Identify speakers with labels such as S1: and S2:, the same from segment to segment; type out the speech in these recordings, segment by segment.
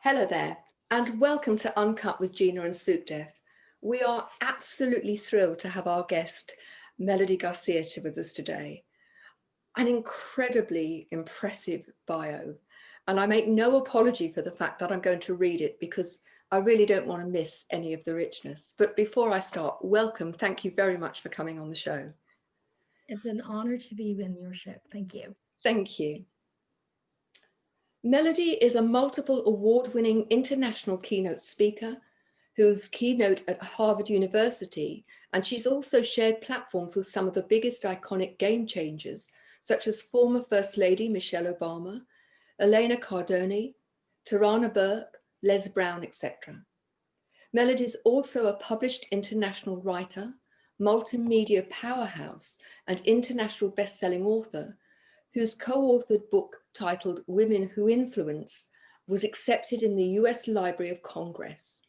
S1: Hello there, and welcome to Uncut with Gina and Sukhdev. We are absolutely thrilled to have our guest, Melody Garcia, with us today. An incredibly impressive bio, and I make no apology for the fact that I'm going to read it because I really don't want to miss any of the richness. But before I start, welcome. Thank you very much for coming on the show.
S2: It's an honor to be in your show. Thank you.
S1: Thank you. Melody is a multiple award-winning international keynote speaker who's keynote at Harvard University, and she's also shared platforms with some of the biggest iconic game changers, such as former First Lady Michelle Obama, Elena Cardone, Tarana Burke, Les Brown, etc. Melody is also a published international writer, multimedia powerhouse, and international best-selling author, whose co-authored book titled Women Who Influence was accepted in the US Library of Congress.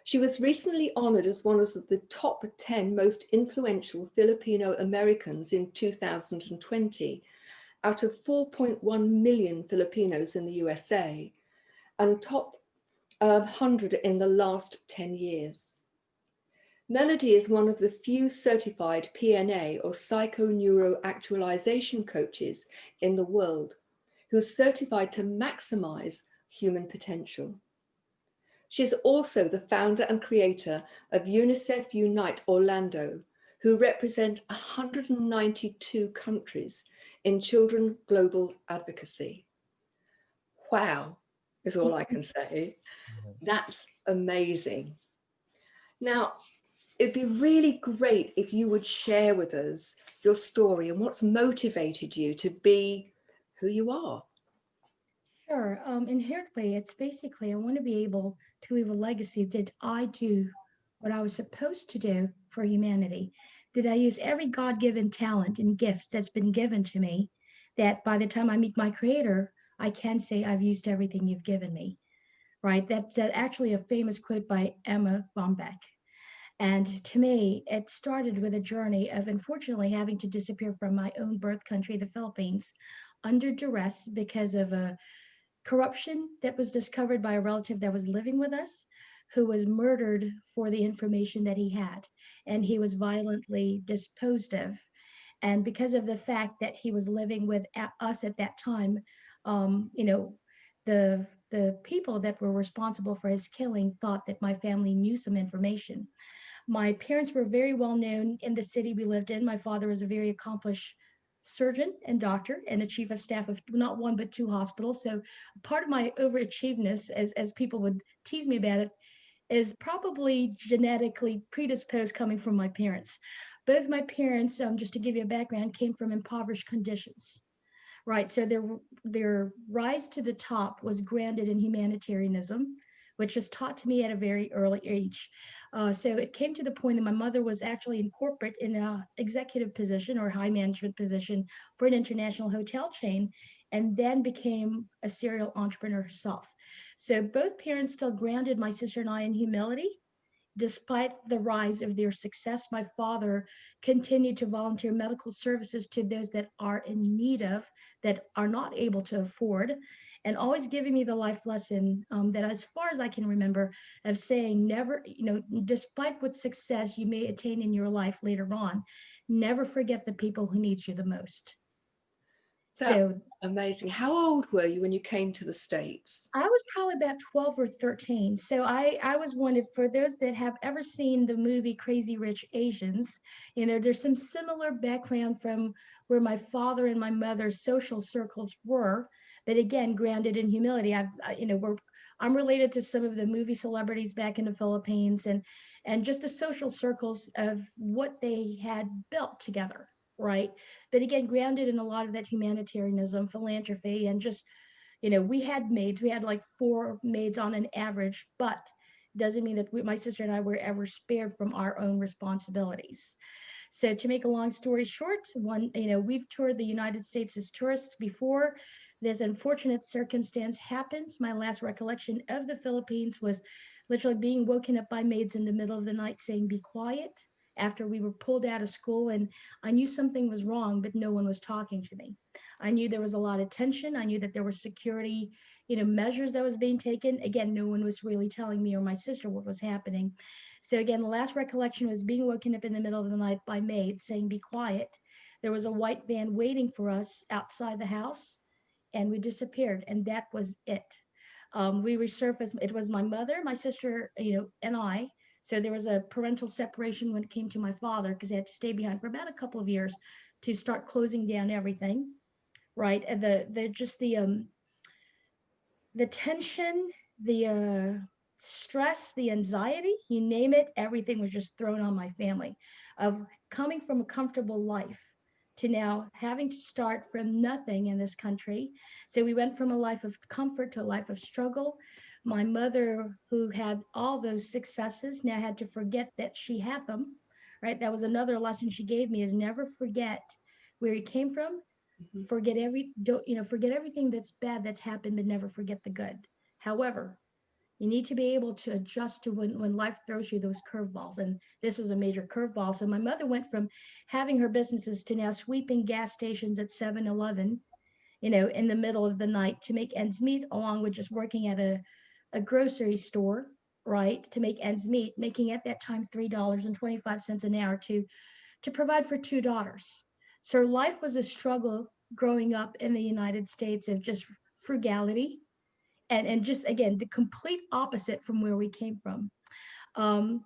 S1: She was recently honored as one of the top 10 most influential Filipino Americans in 2020 out of 4.1 million Filipinos in the USA and top 100 in the last 10 years. Melody is one of the few certified PNA or psychoneuroactualization coaches in the world who's certified to maximize human potential. She's also the founder and creator of UNICEF Unite Orlando, who represent 192 countries in children global advocacy. Wow, is all I can say. That's amazing. Now, it'd be really great if you would share with us your story and what's motivated you to be who you are.
S2: Sure. Inherently, it's basically I want to be able to leave a legacy. Did I do what I was supposed to do for humanity? Did I use every God-given talent and gifts that's been given to me that by the time I meet my creator, I can say I've used everything you've given me, right? That's actually a famous quote by Emma Bombeck. And to me, it started with a journey of unfortunately having to disappear from my own birth country, the Philippines, under duress because of a corruption that was discovered by a relative that was living with us who was murdered for the information that he had. And he was violently disposed of. And because of the fact that he was living with us at that time, you know, the people that were responsible for his killing thought that my family knew some information. My parents were very well known in the city we lived in. My father was a very accomplished surgeon and doctor and a chief of staff of not one but two hospitals. So part of my overachievement, as people would tease me about it, is probably genetically predisposed coming from my parents. Both my parents, just to give you a background, came from impoverished conditions. Right, so their rise to the top was grounded in humanitarianism, which was taught to me at a very early age. So it came to the point that my mother was actually in corporate in an executive position or high management position for an international hotel chain, and then became a serial entrepreneur herself. So both parents still grounded my sister and I in humility. Despite the rise of their success, my father continued to volunteer medical services to those that are in need of, that are not able to afford, and always giving me the life lesson that, as far as I can remember, of saying never, despite what success you may attain in your life later on, never forget the people who need you the most.
S1: That's
S2: So
S1: amazing. How old were you when you came to the States?
S2: I was probably about 12 or 13. So I was one of, for those that have ever seen the movie Crazy Rich Asians, there's some similar background from where my father and my mother's social circles were, but again, grounded in humility. I'm related to some of the movie celebrities back in the Philippines and just the social circles of what they had built together, right? But again, grounded in a lot of that humanitarianism, philanthropy, and just we had maids. We had like four maids on an average, but doesn't mean that my sister and I were ever spared from our own responsibilities. So to make a long story short, we've toured the United States as tourists before. This unfortunate circumstance happens. My last recollection of the Philippines was literally being woken up by maids in the middle of the night saying, "Be quiet." after we were pulled out of school, and I knew something was wrong, but no one was talking to me. I knew there was a lot of tension. I knew that there were security, measures that was being taken. Again, no one was really telling me or my sister what was happening. So again, the last recollection was being woken up in the middle of the night by maids saying, "Be quiet." There was a white van waiting for us outside the house, and we disappeared, and that was it. We resurfaced. It was my mother, my sister, and I. So there was a parental separation when it came to my father, because he had to stay behind for about a couple of years to start closing down everything, right? And the tension, the stress, the anxiety, you name it, everything was just thrown on my family, of coming from a comfortable life to now having to start from nothing in this country. So we went from a life of comfort to a life of struggle. My mother, who had all those successes, now had to forget that she had them, right? That was another lesson she gave me, is never forget where you came from.
S1: Mhm.
S2: Forget everything that's bad that's happened, but never forget the good. However, you need to be able to adjust to when life throws you those curveballs, and this was a major curveball. So my mother went from having her businesses to now sweeping gas stations at 7-Eleven, in the middle of the night to make ends meet, along with just working at a grocery store, right, to make ends meet, making at that time $3.25 an hour to provide for two daughters. So life was a struggle growing up in the United States of just frugality, and just again the complete opposite from where we came from.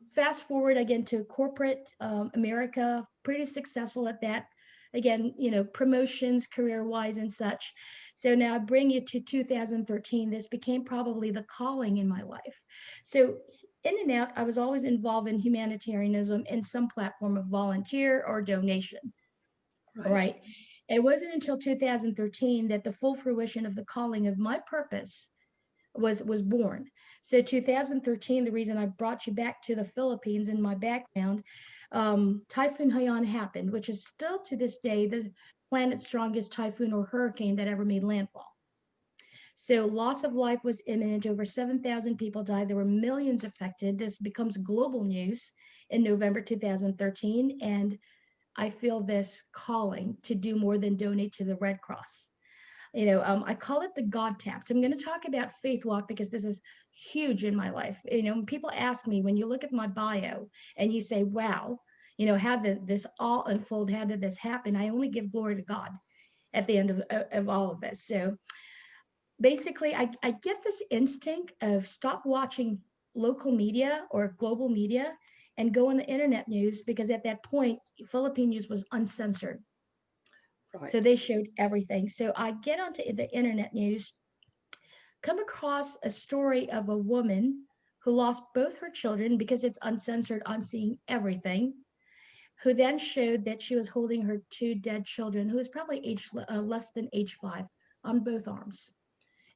S2: Fast forward again to corporate America, pretty successful at that. Again, promotions career wise and such. So now I bring you to 2013. This became probably the calling in my life. So in and out, I was always involved in humanitarianism in some platform of volunteer or donation. All
S1: Right.
S2: right. It wasn't until 2013 that the full fruition of the calling of my purpose was born. So 2013, the reason I brought you back to the Philippines in my background, Typhoon Haiyan happened, which is still to this day the planet's strongest typhoon or hurricane that ever made landfall. So loss of life was imminent. Over 7,000 people died. There were millions affected. This becomes global news in November 2013, and I feel this calling to do more than donate to the Red Cross. I call it the God tap. So I'm going to talk about faith walk because this is huge in my life. When people ask me, when you look at my bio and you say, wow, how did this all unfold? How did this happen? I only give glory to God at the end of all of this. So basically, I get this instinct of stop watching local media or global media and go on the internet news, because at that point, Philippine news was uncensored. So
S1: Right.
S2: they showed everything. So I get onto the internet news, come across a story of a woman who lost both her children because it's uncensored. I'm seeing everything. Who then showed that she was holding her two dead children, who was probably less than age 5, on both arms.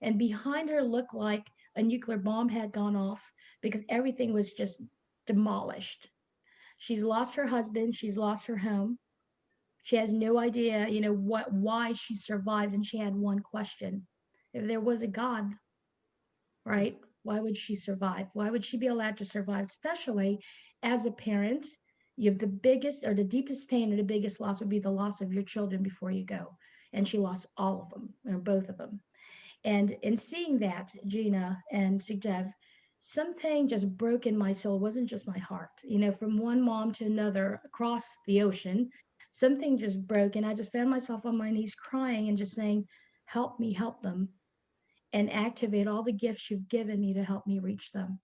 S2: And behind her looked like a nuclear bomb had gone off, because everything was just demolished. She's lost her husband. She's lost her home. She has no idea, why she survived. And she had one question: if there was a God, right, why would she survive? Why would she be allowed to survive? Especially as a parent, you have the biggest or the deepest pain or the biggest loss would be the loss of your children before you go. And she lost all of them, or both of them. And in seeing that, Gina and Sukhdev, something just broke in my soul. It wasn't just my heart. From one mom to another across the ocean, something just broke. And I just found myself on my knees crying and just saying, help me help them, and activate all the gifts you've given me to help me reach them.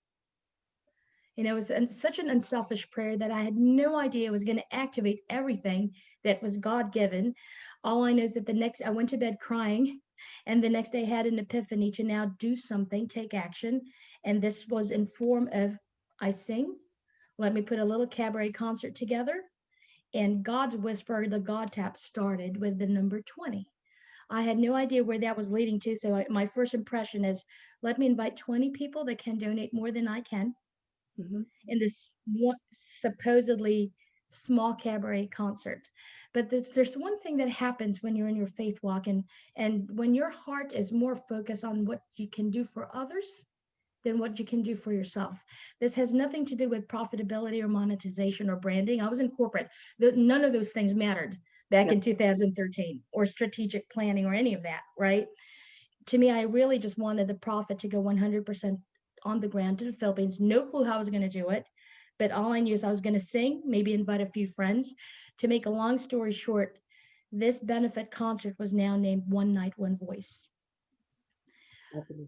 S2: It was such an unselfish prayer that I had no idea it was going to activate everything that was God given. All I know is that I went to bed crying, and the next day I had an epiphany to now do something, take action. And this was in form of, I sing, let me put a little cabaret concert together. And God's Whisper, the God Tap, started with the number 20. I had no idea where that was leading to. So my first impression is, let me invite 20 people that can donate more than I can
S1: Mhm.
S2: in this supposedly small cabaret concert. But there's one thing that happens when you're in your faith walk, and when your heart is more focused on what you can do for others, than what you can do for yourself. This has nothing to do with profitability or monetization or branding. I was in corporate. None of those things mattered back
S1: No.
S2: in 2013, or strategic planning or any of that, right? To me, I really just wanted the profit to go 100% on the ground to the Philippines. No clue how I was going to do it, but all I knew is I was going to sing, maybe invite a few friends. To make a long story short, this benefit concert was now named One Night, One Voice.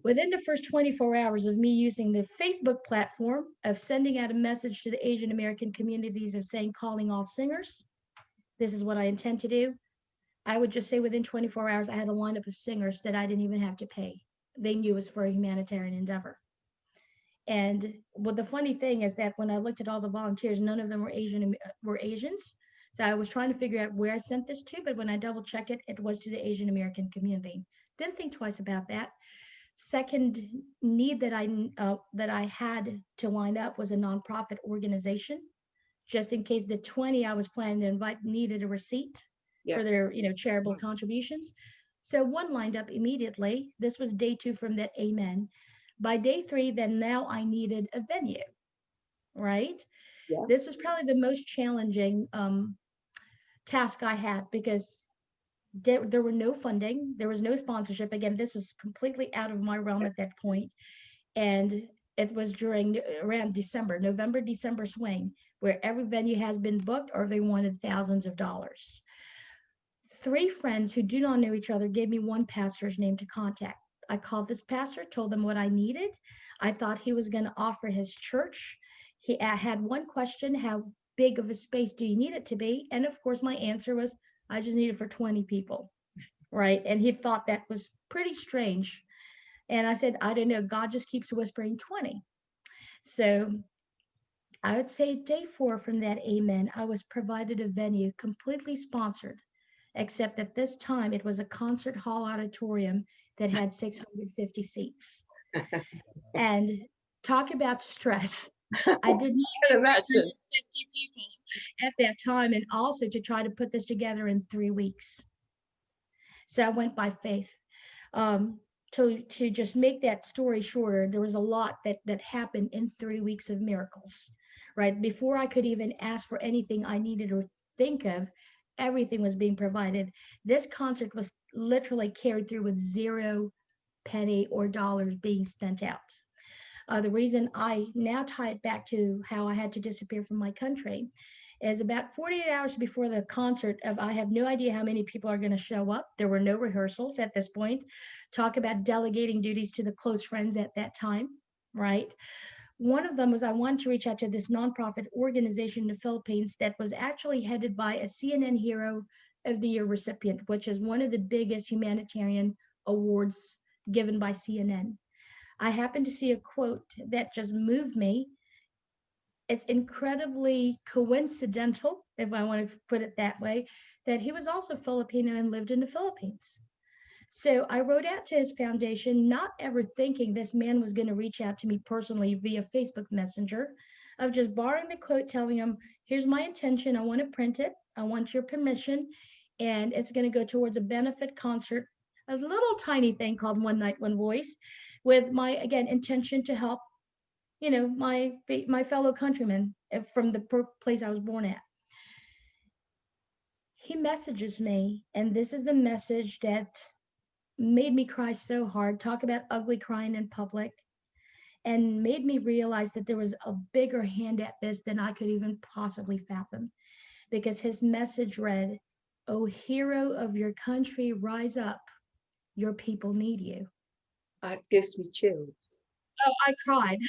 S2: Within the first 24 hours of me using the Facebook platform, of sending out a message to the Asian American communities of saying, calling all singers, this is what I intend to do, I would just say within 24 hours, I had a lineup of singers that I didn't even have to pay. They knew it was for a humanitarian endeavor. And what the funny thing is that when I looked at all the volunteers, none of them were Asians. So I was trying to figure out where I sent this to, but when I double checked it, it was to the Asian American community. Didn't think twice about that. Second need that I had to line up was a nonprofit organization, just in case the 20 I was planning to invite needed a receipt for their charitable contributions. So one lined up immediately. This was day 2 from that amen. By day 3, then now I needed a venue, right?
S1: Yeah.
S2: This was probably the most challenging task I had, because there were no funding, there was no sponsorship. Again, this was completely out of my realm at that point. And it was around November, December swing, where every venue has been booked or they wanted thousands of dollars. 3 friends who do not know each other gave me one pastor's name to contact. I called this pastor, told him what I needed. I thought he was going to offer his church. I had one question: how big of a space do you need it to be? And of course, my answer was, I just need it for 20 people, right? And he thought that was pretty strange. And I said, I don't know, God just keeps whispering 20. So I would say day 4 from that amen, I was provided a venue completely sponsored, except that this time it was a concert hall auditorium that had 650 seats. And talk about stress. I did not have 650 people at that time, and also to try to put this together in 3 weeks. So I went by faith. To just make that story shorter, there was a lot that happened in 3 weeks of miracles, right? Before I could even ask for anything I needed or think of, everything was being provided. This concert was literally carried through with 0 penny or dollars being spent out. The reason I now tie it back to how I had to disappear from my country is about 48 hours before the concert of, I have no idea how many people are going to show up. There were no rehearsals at this point. Talk about delegating duties to the close friends at that time, right? One of them was, I wanted to reach out to this nonprofit organization in the Philippines that was actually headed by a CNN Hero of the Year recipient, which is one of the biggest humanitarian awards given by CNN. I happened to see a quote that just moved me. It's incredibly coincidental, if I want to put it that way, that he was also Filipino and lived in the Philippines. So I wrote out to his foundation, not ever thinking this man was going to reach out to me personally via Facebook Messenger, of just borrowing the quote, telling him, here's my intention. I want to print it. I want your permission. And it's going to go towards a benefit concert, a little tiny thing called One Night, One Voice, with my, again, intention to help, my fellow countrymen from the place I was born at. He messages me, and this is the message that made me cry so hard. Talk about ugly crying in public, and made me realize that there was a bigger hand at this than I could even possibly fathom. Because his message read, "O hero of your country, rise up. Your people need you."
S1: It gives me chills.
S2: Oh, I cried.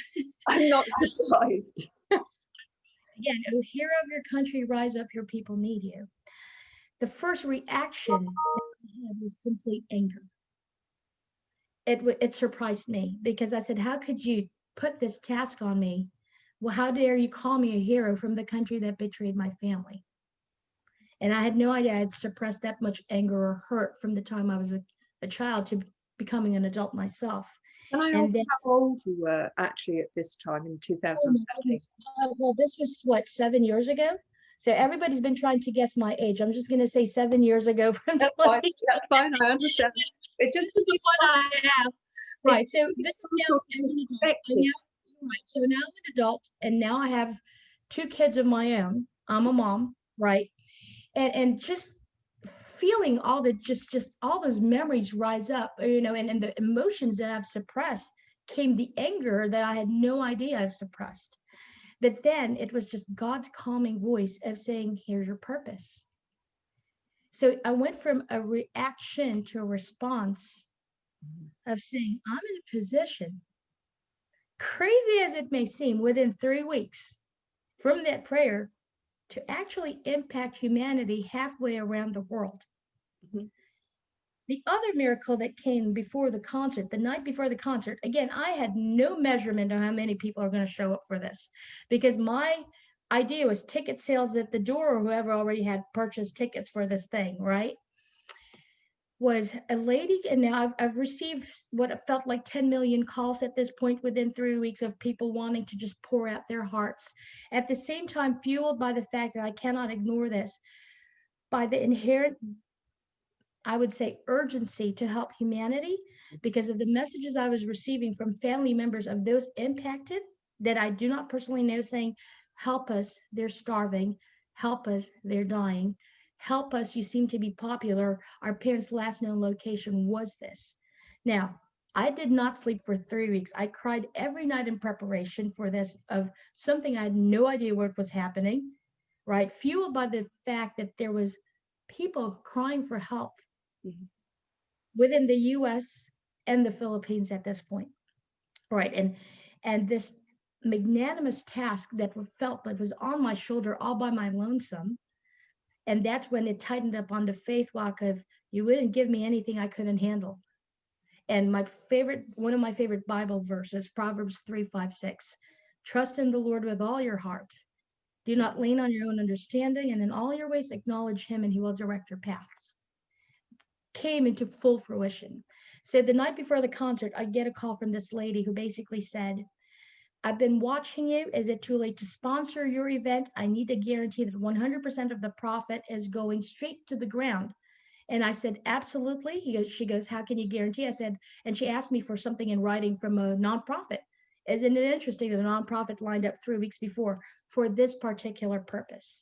S1: I'm not surprised.
S2: Again, "O hero of your country, rise up. Your people need you." The first reaction that I had was complete anger. It surprised me, because I said, how could you put this task on me? Well, how dare you call me a hero from the country that betrayed my family? And I had no idea I had suppressed that much anger or hurt from the time I was a child to becoming an adult myself.
S1: Can I ask how old you were actually at this time in 2013?
S2: Well, this was what, 7 years ago? So everybody's been trying to guess my age. I'm just going to say 7 years ago from
S1: That's fine. That's fine. I understand. It just
S2: is what I have. Right. So this is
S1: Some
S2: now
S1: sort of
S2: as an adult.
S1: perspective.
S2: Right. So now I'm an adult and now I have two kids of my own. I'm a mom, right? And just feeling all the just all those memories rise up, and the emotions that I've suppressed came the anger that I had no idea I've suppressed. But then it was just God's calming voice of saying, here's your purpose. So I went from a reaction to a response of saying, I'm in a position, crazy as it may seem, within 3 weeks from that prayer to actually impact humanity halfway around the world.
S1: Mhm.
S2: The other miracle that came before the concert, the night before the concert, again, I had no measurement of how many people are going to show up for this because my idea was ticket sales at the door or whoever already had purchased tickets for this thing, right? Was a lady, and now I've received what felt like 10 million calls at this point within 3 weeks of people wanting to just pour out their hearts. At the same time, fueled by the fact that I cannot ignore this, by the inherent, I would say, urgency to help humanity because of the messages I was receiving from family members of those impacted that I do not personally know saying, help us, they're starving, help us, they're dying, help us, you seem to be popular. Our parents' last known location was this. Now, I did not sleep for 3 weeks. I cried every night in preparation for this of something I had no idea what was happening, right? Fueled by the fact that there was people crying for help
S1: Mhm.
S2: within the US and the Philippines at this point. Right. And this magnanimous task that felt that was on my shoulder all by my lonesome. And that's when it tightened up on the faith walk of you wouldn't give me anything I couldn't handle. And one of my favorite Bible verses, Proverbs 3, 5, 6. Trust in the Lord with all your heart. Do not lean on your own understanding, and in all your ways acknowledge him, and he will direct your paths. Came into full fruition. So the night before the concert, I get a call from this lady who basically said, I've been watching you. Is it too late to sponsor your event? I need to guarantee that 100% of the profit is going straight to the ground. And I said, absolutely. She goes, how can you guarantee? I said, and she asked me for something in writing from a nonprofit. Isn't it interesting that a nonprofit lined up 3 weeks before for this particular purpose?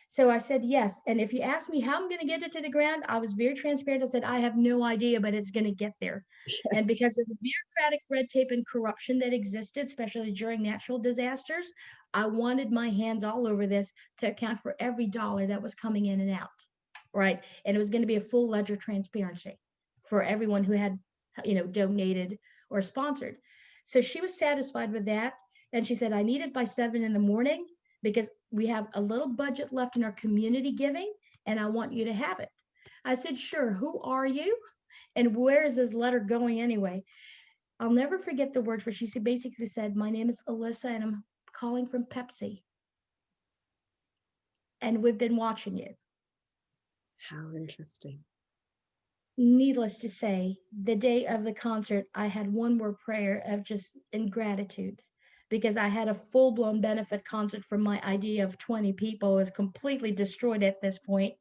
S2: So I said, yes. And if you ask me how I'm going to get it to the ground, I was very transparent. I said, I have no idea, but it's going to get there. And because of the bureaucratic red tape and corruption that existed, especially during natural disasters, I wanted my hands all over this to account for every dollar that was coming in and out. Right. And it was going to be a full ledger transparency for everyone who had, donated or sponsored. So she was satisfied with that. And she said, I need it by 7 in the morning because we have a little budget left in our community giving and I want you to have it. I said, sure. Who are you? And where is this letter going anyway? I'll never forget the words where she basically said, my name is Alyssa and I'm calling from Pepsi. And we've been watching you.
S1: How interesting.
S2: Needless to say, the day of the concert, I had one more prayer of just ingratitude because I had a full blown benefit concert from my idea of 20 people was completely destroyed at this point.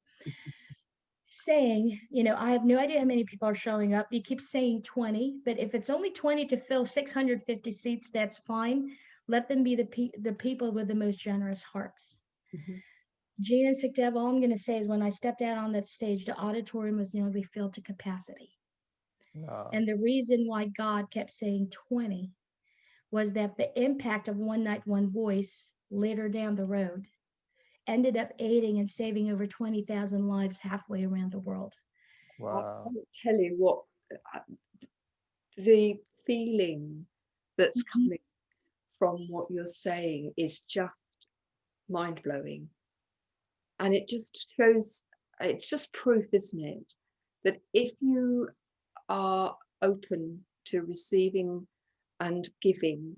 S2: Saying, I have no idea how many people are showing up. You keep saying 20, but if it's only 20 to fill 650 seats, that's fine. Let them be the people with the most generous hearts.
S1: Mm-hmm.
S2: Gina and Sukhdev, all I'm going to say is when I stepped out on that stage, the auditorium was nearly filled to capacity. And the reason why God kept saying 20 was that the impact of One Night, One Voice later down the road ended up aiding and saving over 20,000 lives halfway around the world.
S1: I can't tell you what the feeling that's coming from what you're saying is just mind-blowing. And it just shows, it's just proof, isn't it, that if you are open to receiving and giving,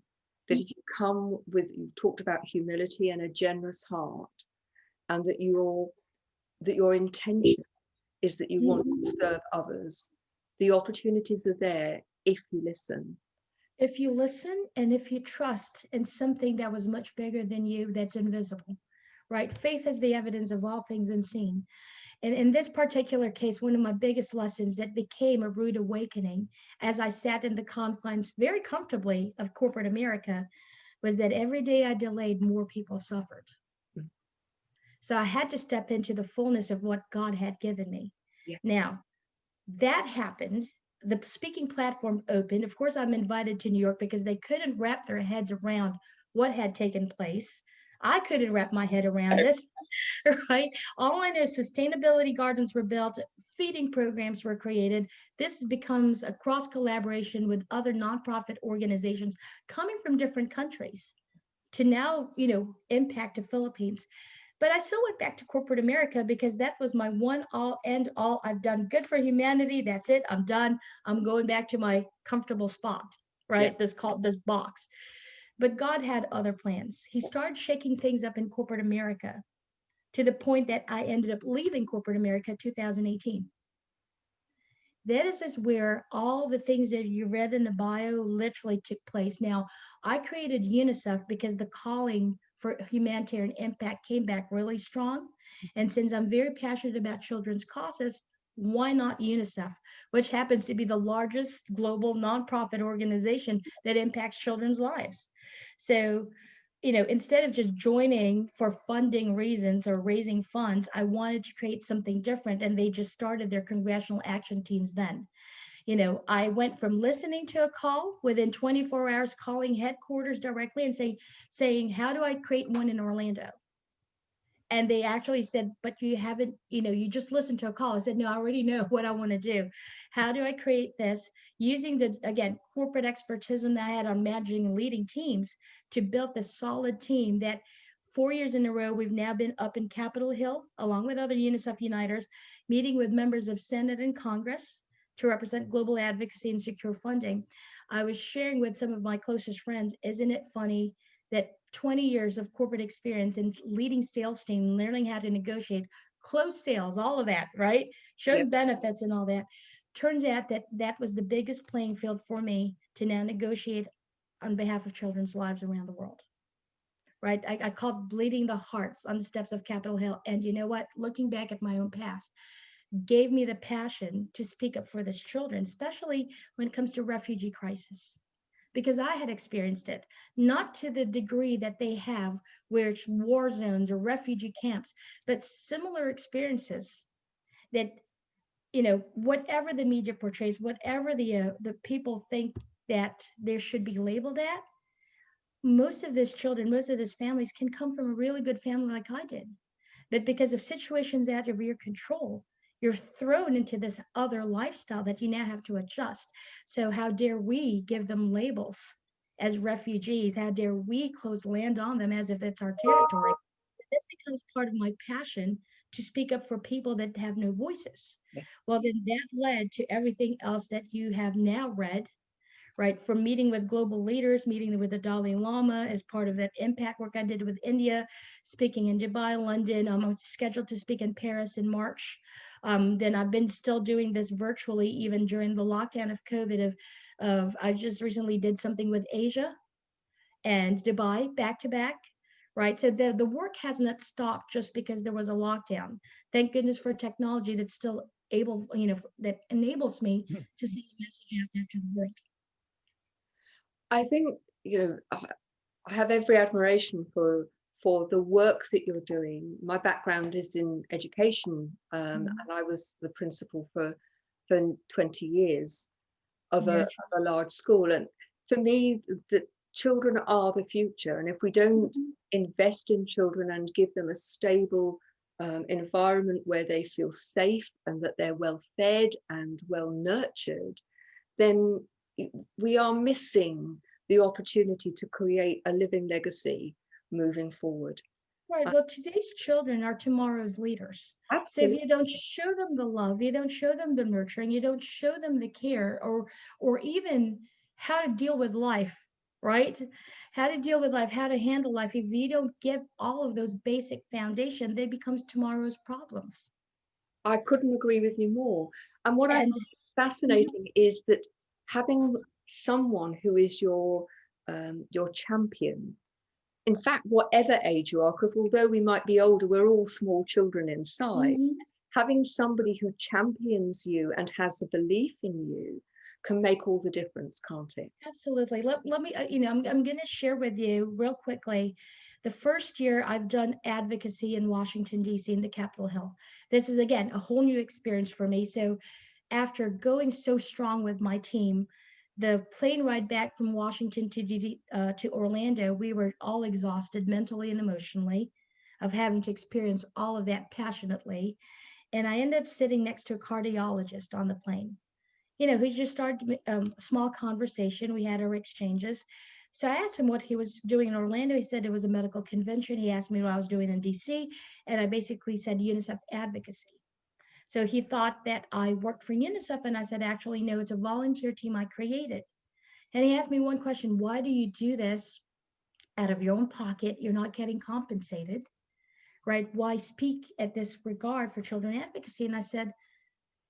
S1: that if you come with, you talked about humility and a generous heart, and that your intention is that you want to serve others, the opportunities are there if you listen.
S2: If you listen and if you trust in something that was much bigger than you, that's invisible, right? Faith is the evidence of all things unseen. in this particular case, one of my biggest lessons that became a rude awakening as I sat in the confines very comfortably of corporate America was that every day I delayed, more people suffered.
S1: Mm.
S2: So I had to step into the fullness of what God had given me.
S1: Yeah.
S2: Now, that happened. The speaking platform opened. Of course, I'm invited to New York because they couldn't wrap their heads around what had taken place. I couldn't wrap my head around it, right? All I know is sustainability gardens were built, feeding programs were created. This becomes a cross collaboration with other nonprofit organizations coming from different countries to now, impact the Philippines. But I still went back to corporate America because that was my one all end all. I've done good for humanity. That's it. I'm done. I'm going back to my comfortable spot,
S1: Yeah.
S2: right? This box. But God had other plans. He started shaking things up in corporate America to the point that I ended up leaving corporate America 2018. That is where all the things that you read in the bio literally took place. Now, I created UNICEF because the calling for humanitarian impact came back really strong. And since I'm very passionate about children's causes, why not UNICEF, which happens to be the largest global nonprofit organization that impacts children's lives? So, instead of just joining for funding reasons or raising funds, I wanted to create something different. And they just started their congressional action teams then. I went from listening to a call within 24 hours, calling headquarters directly and saying, how do I create one in Orlando? And they actually said, but you haven't, you just listened to a call. I said, no, I already know what I want to do. How do I create this using again, corporate expertism that I had on managing and leading teams to build this solid team that 4 years in a row, we've now been up in Capitol Hill, along with other UNICEF Uniters, meeting with members of Senate and Congress to represent global advocacy and secure funding. I was sharing with some of my closest friends, isn't it funny that 20 years of corporate experience in leading sales team, learning how to negotiate, close sales, all of that, right? Showing
S1: Yep.
S2: benefits and all that. Turns out that was the biggest playing field for me to now negotiate on behalf of children's lives around the world. Right? I called bleeding the hearts on the steps of Capitol Hill. And you know what? Looking back at my own past, gave me the passion to speak up for these children, especially when it comes to refugee crisis, because I had experienced it, not to the degree that they have, where it's war zones or refugee camps, but similar experiences that, whatever the media portrays, whatever the people think that there should be labeled at, most of these children, most of these families can come from a really good family like I did. But because of situations out of your control, you're thrown into this other lifestyle that you now have to adjust. So, how dare we give them labels as refugees? How dare we close land on them as if it's our territory? This becomes part of my passion to speak up for people that have no voices.
S1: Yeah.
S2: Well, then that led to everything else that you have now read, right? From meeting with global leaders, meeting with the Dalai Lama as part of that impact work I did with India, speaking in Dubai, London. I'm scheduled to speak in Paris in March. Then I've been still doing this virtually, even during the lockdown of COVID. I just recently did something with Asia and Dubai back to back. Right. So the work has not stopped just because there was a lockdown. Thank goodness for technology that's still able, that enables me to send a message out there to the world.
S1: I think, I have every admiration for the work that you're doing. My background is in education, and I was the principal for 20 years of a large school. And for me, the children are the future. And if we don't invest in children and give them a stable environment where they feel safe and that they're well fed and well nurtured, then we are missing the opportunity to create a living legacy moving forward.
S2: Right. Well, today's children are tomorrow's leaders. So if
S1: Absolutely.
S2: you don't show them the love, you don't show them the nurturing, you don't show them the care, or even how to deal with life, right? How to deal with life, how to handle life. If you don't give all of those basic foundation, they becomes tomorrow's problems.
S1: I couldn't agree with you more. And what I
S2: And
S1: find fascinating is that having someone who is your champion, in fact, whatever age you are, because although we might be older, we're all small children inside.
S2: Mhm.
S1: having somebody who champions you and has a belief in you can make all the difference, can't it?
S2: Absolutely. Let me, I'm going to share with you real quickly. The first year I've done advocacy in Washington, D.C., in the Capitol Hill. This is, again, a whole new experience for me. So after going so strong with my team, the plane ride back from Washington to Orlando, we were all exhausted mentally and emotionally of having to experience all of that passionately. And I ended up sitting next to a cardiologist on the plane. He's just started a small conversation. We had our exchanges. So I asked him what he was doing in Orlando. He said it was a medical convention. He asked me what I was doing in DC, and I basically said UNICEF advocacy. So he thought that I worked for UNICEF, and I said, actually, no, it's a volunteer team I created. And he asked me one question: why do you do this out of your own pocket? You're not getting compensated, right? Why speak at this regard for children advocacy? And I said,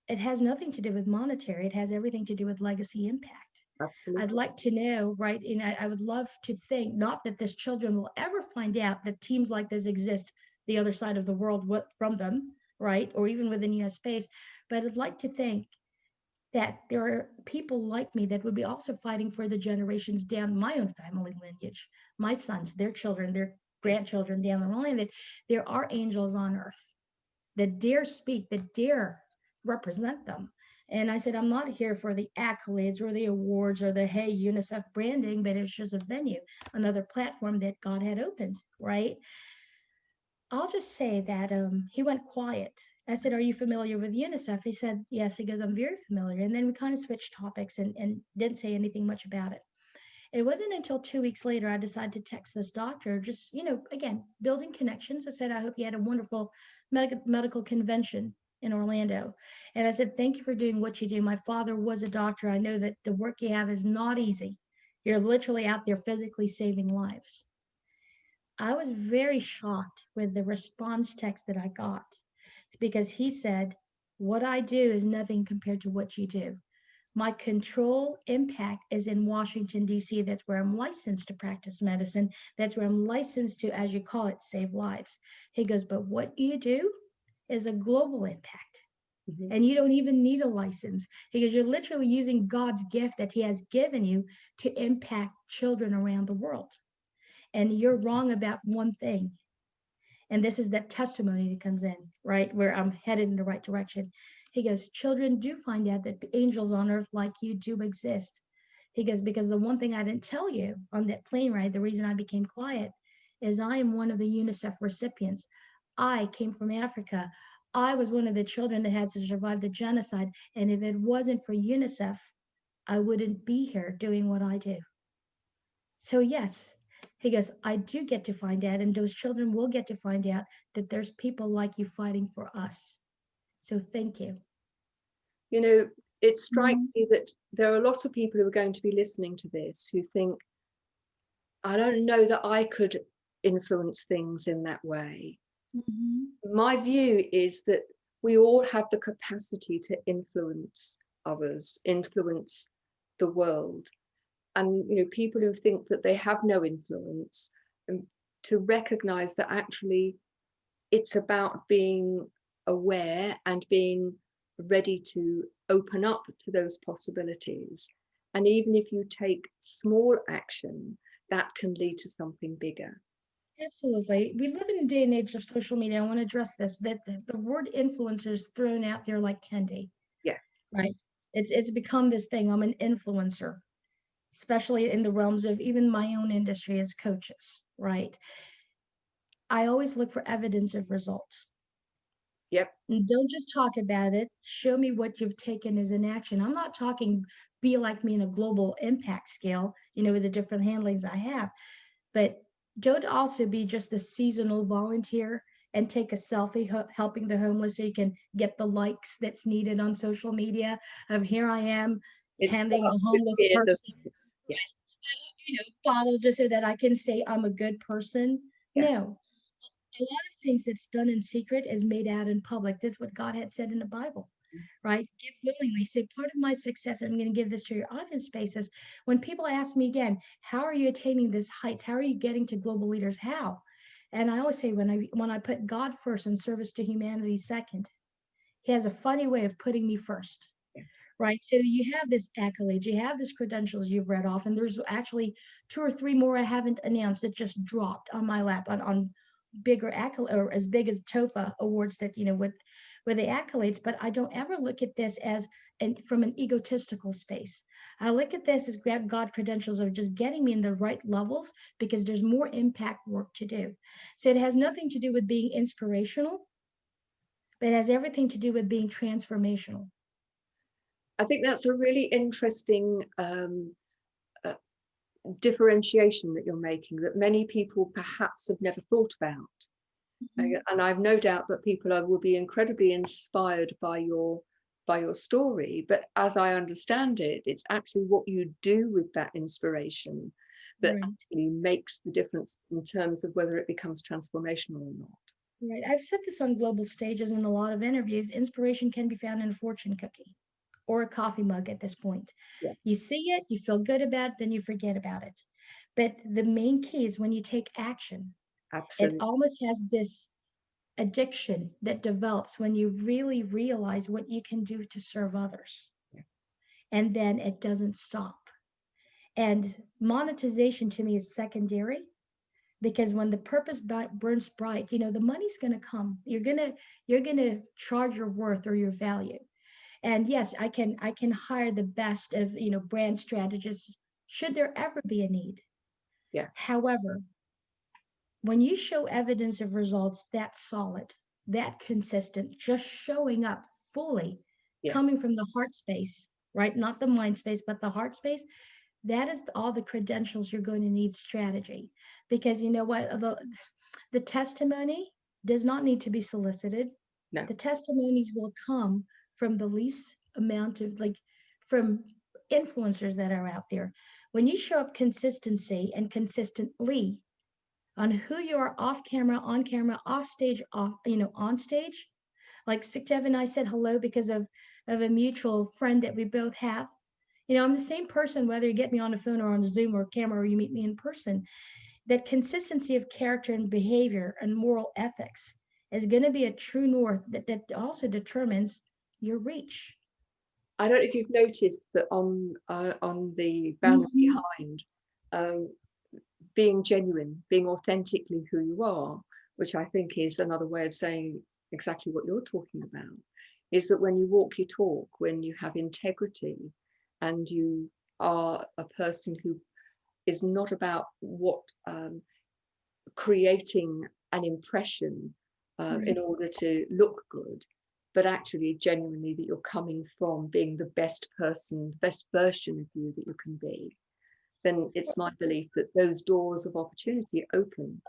S2: it has nothing to do with monetary. It has everything to do with legacy impact. I'd
S1: Absolutely.
S2: like to know, right? And I would love to think, not that this children will ever find out that teams like this exist the other side of the world from them, right? Or even within US space. But I'd like to think that there are people like me that would be also fighting for the generations down my own family lineage, my sons, their children, their grandchildren down the line, that there are angels on earth that dare speak, that dare represent them. And I said, I'm not here for the accolades or the awards or the hey UNICEF branding, but it's just a venue, another platform that God had opened, right? I'll just say that he went quiet. I said, are you familiar with UNICEF? He said, yes. He goes, I'm very familiar. And then we kind of switched topics and didn't say anything much about it. It wasn't until 2 weeks later I decided to text this doctor, just, again, building connections. I said, I hope you had a wonderful medical convention in Orlando. And I said, thank you for doing what you do. My father was a doctor. I know that the work you have is not easy. You're literally out there physically saving lives. I was very shocked with the response text that I got because he said, what I do is nothing compared to what you do. My control impact is in Washington, D.C. That's where I'm licensed to practice medicine. That's where I'm licensed to, as you call it, save lives. He goes, but what you do is a global impact.
S1: Mm-hmm.
S2: And you don't even need a license because you're literally using God's gift that He has given you to impact children around the world. And you're wrong about one thing. And this is that testimony that comes in, right? Where I'm headed in the right direction. He goes, children do find out that angels on earth like you do exist. He goes, because the one thing I didn't tell you on that plane ride, the reason I became quiet is I am one of the UNICEF recipients. I came from Africa. I was one of the children that had to survive the genocide. And if it wasn't for UNICEF, I wouldn't be here doing what I do. So, yes, he goes, I do get to find out, and those children will get to find out that there's people like you fighting for us. So, thank you.
S1: It strikes me that there are lots of people who are going to be listening to this who think, I don't know that I could influence things in that way.
S2: Mm-hmm.
S1: My view is that we all have the capacity to influence others, influence the world. And people who think that they have no influence, and to recognize that actually it's about being aware and being ready to open up to those possibilities. And even if you take small action, that can lead to something bigger.
S2: Absolutely. We live in a day and age of social media. I want to address this, that the word influencer is thrown out there like candy.
S1: Yeah.
S2: Right. It's become this thing. I'm an influencer, especially in the realms of even my own industry as coaches. Right. I always look for evidence of results.
S1: Yep.
S2: And don't just talk about it. Show me what you've taken as an action. I'm not talking be like me in a global impact scale, with the different handlings I have, but don't also be just the seasonal volunteer and take a selfie helping the homeless so you can get the likes that's needed on social media of here I am handing a homeless person
S1: yeah.
S2: bottle just so that I can say I'm a good person.
S1: Yeah.
S2: No, a lot of things that's done in secret is made out in public. That's what God had said in the Bible, right? Give willingly. So part of my success, and I'm going to give this to your audience spaces, when people ask me again, how are you attaining this heights? How are you getting to global leaders? How? And I always say when I put God first and service to humanity second, he has a funny way of putting me first. Right. So you have this accolades, you have this credentials you've read off, and there's actually 2 or 3 more I haven't announced that just dropped on my lap on bigger accolades, or as big as TOEFL awards that, with the accolades. But I don't ever look at this as from an egotistical space. I look at this as God credentials of just getting me in the right levels because there's more impact work to do. So it has nothing to do with being inspirational, but it has everything to do with being transformational.
S1: I think that's a really interesting uh, differentiation that you're making, that many people perhaps have never thought about. Mm-hmm. And I've no doubt that people will be incredibly inspired by your story. But as I understand it, it's actually what you do with that inspiration that actually makes the difference in terms of whether it becomes transformational or not.
S2: Right. I've said this on global stages in a lot of interviews. Inspiration can be found in a fortune cookie or a coffee mug at this point. Yeah. You see it, you feel good about it, then you forget about it. But the main key is when you take action. Absolutely. It almost has this addiction that develops when you really realize what you can do to serve others. Yeah. And then it doesn't stop. And monetization to me is secondary, because when the purpose burns bright, the money's going to come. You're going to charge your worth or your value. And yes, I can hire the best of, brand strategists should there ever be a need. Yeah. However, when you show evidence of results that solid, that consistent, just showing up fully, coming from the heart space, right? Not the mind space, but the heart space, that is all the credentials you're going to need strategy. Because you know what? The testimony does not need to be solicited. No. The testimonies will come from the least amount of, from influencers that are out there. When you show up consistency and consistently on who you are off camera, on camera, off stage, on stage, like Sukhdev and I said hello because of a mutual friend that we both have. I'm the same person, whether you get me on the phone or on Zoom or camera, or you meet me in person. That consistency of character and behavior and moral ethics is going to be a true north that also determines your reach.
S1: I don't know if you've noticed that on the banner behind, being genuine, being authentically who you are, which I think is another way of saying exactly what you're talking about, is that when you walk your talk, when you have integrity, and you are a person who is not about creating an impression in order to look good, but actually genuinely that you're coming from being the best person, the best version of you that you can be, then it's my belief that those doors of opportunity open.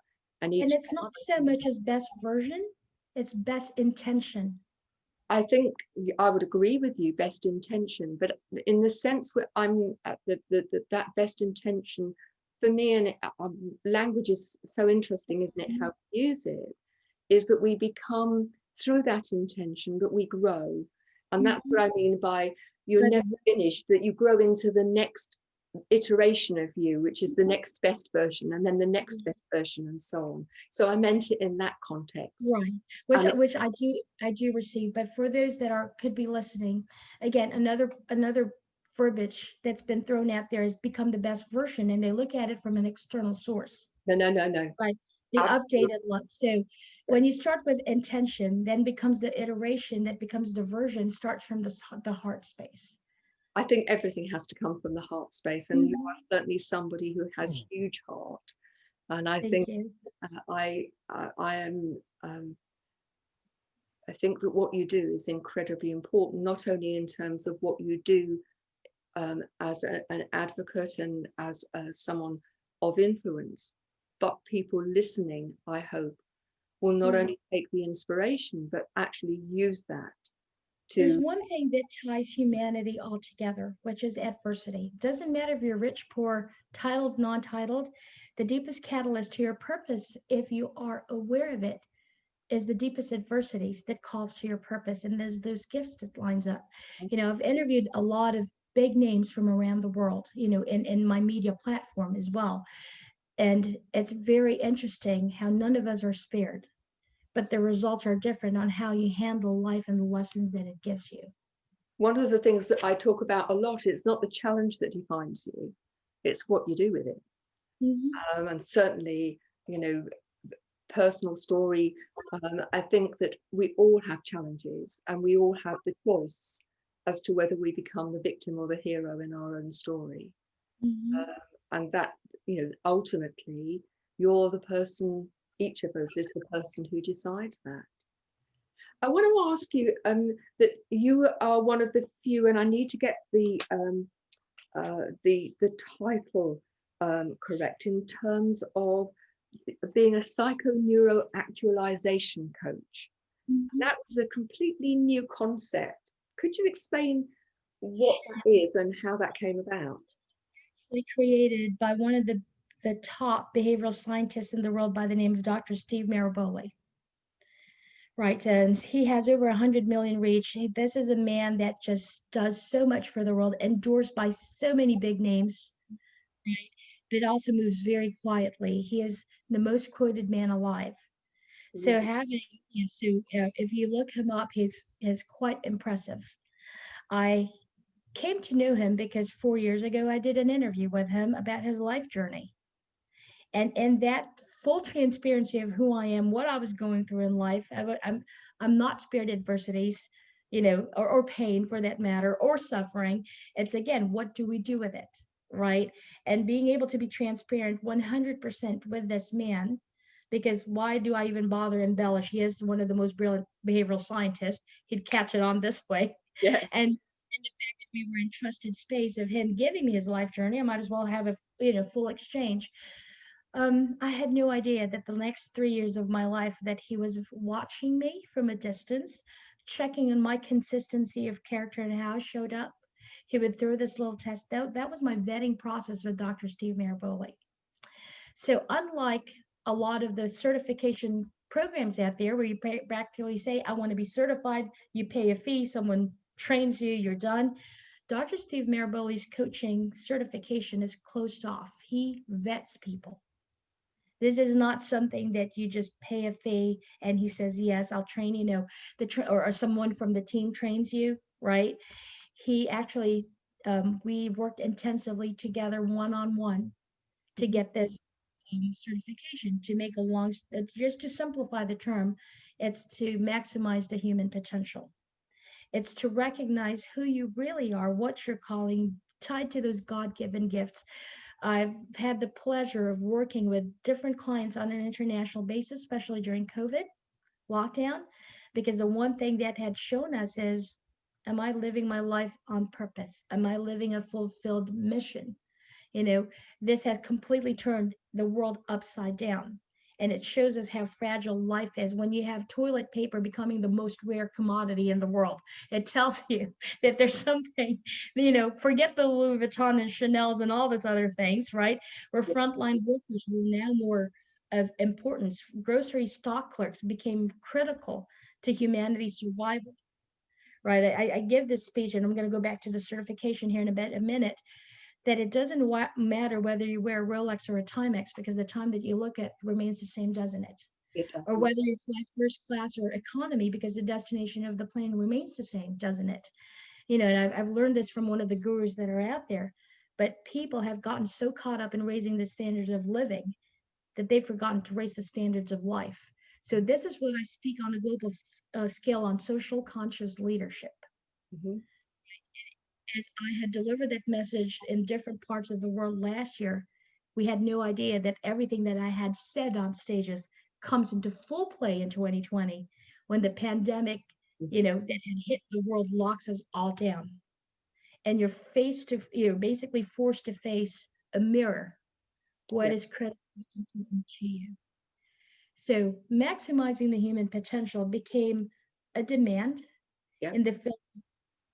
S2: And it's not so much as best version, it's best intention.
S1: I think I would agree with you, best intention, but in the sense where I'm at that best intention for me, and language is so interesting, isn't it? How we use it is that we become, through that intention, that we grow. And that's what I mean by you're never finished, that you grow into the next iteration of you, which is the next best version, and then the next best version, and so on. So I meant it in that context,
S2: right? Which I do receive. But for those that could be listening, again, another verbiage that's been thrown out there is become the best version, and they look at it from an external source.
S1: No.
S2: Right, the updated look. So when you start with intention, then becomes the iteration that becomes the version, starts from the heart space.
S1: I think everything has to come from the heart space, and you are certainly somebody who has huge heart. And I think I think that what you do is incredibly important, not only in terms of what you do as an advocate and as someone of influence, but people listening, I hope, will not only take the inspiration, but actually use that.
S2: There's one thing that ties humanity all together, which is adversity. It doesn't matter if you're rich, poor, titled, non-titled. The deepest catalyst to your purpose, if you are aware of it, is the deepest adversities that calls to your purpose. And there's those gifts that lines up. I've interviewed a lot of big names from around the world, in my media platform as well. And it's very interesting how none of us are spared. but the results are different on how you handle life and the lessons that it gives you.
S1: One of the things that I talk about a lot, it's not the challenge that defines you, it's what you do with it. And certainly, you know, personal story, I think that we all have challenges and we all have the choice as to whether we become the victim or the hero in our own story. And that, you know, ultimately, you're the person, each of us is the person who decides that. I want to ask you that you are one of the few, and I need to get the title correct, in terms of being a psychoneuroactualization coach. That was a completely new concept. Could you explain what that is and how that came about?
S2: Created by one of the top behavioral scientists in the world by the name of Dr. Steve Maraboli. Right, and he has over 100 million reach. This is a man that just does so much for the world, endorsed by so many big names, right? But also moves very quietly. He is the most quoted man alive. So if you look him up, he's quite impressive. I came to know him because 4 years ago I did an interview with him about his life journey. And that full transparency of who I am, what I was going through in life. I'm not spared adversities, or pain for that matter, or suffering. It's again, what do we do with it, right? And being able to be transparent 100% with this man, because why do I even bother embellish? He is one of the most brilliant behavioral scientists. He'd catch it on this way.
S1: Yeah.
S2: And the fact that we were in trusted space of him giving me his life journey, I might as well have a full exchange. I had no idea that the next 3 years of my life that he was watching me from a distance, checking on my consistency of character and how I showed up. He would throw this little test. That was my vetting process with Dr. Steve Maraboli. So unlike a lot of the certification programs out there where you practically say, I want to be certified, you pay a fee, someone trains you, you're done. Dr. Steve Maraboli's coaching certification is closed off. He vets people. This is not something that you just pay a fee and he says, yes, I'll train you. No, or someone from the team trains you, right? He actually, we worked intensively together one-on-one to get this certification. To make a just to simplify the term, it's to maximize the human potential. It's to recognize who you really are, what's your calling, tied to those God-given gifts. I've had the pleasure of working with different clients on an international basis, especially during COVID lockdown, because the one thing that had shown us is, am I living my life on purpose? Am I living a fulfilled mission? This has completely turned the world upside down. And it shows us how fragile life is when you have toilet paper becoming the most rare commodity in the world. It tells you that there's something, forget the Louis Vuitton and Chanel's and all this other things, right? Where frontline workers were now more of importance. Grocery stock clerks became critical to humanity's survival, right? I give this speech, and I'm going to go back to the certification here in a minute, that it doesn't matter whether you wear a Rolex or a Timex, because the time that you look at remains the same, doesn't it? Or whether you fly first class or economy, because the destination of the plane remains the same, doesn't it? And I've learned this from one of the gurus that are out there, but people have gotten so caught up in raising the standards of living that they've forgotten to raise the standards of life. So this is what I speak on a global scale on social conscious leadership. As I had delivered that message in different parts of the world last year, we had no idea that everything that I had said on stages comes into full play in 2020 when the pandemic, that had hit the world locks us all down. And you're basically forced to face a mirror. What is critically important to you? So maximizing the human potential became a demand in the film.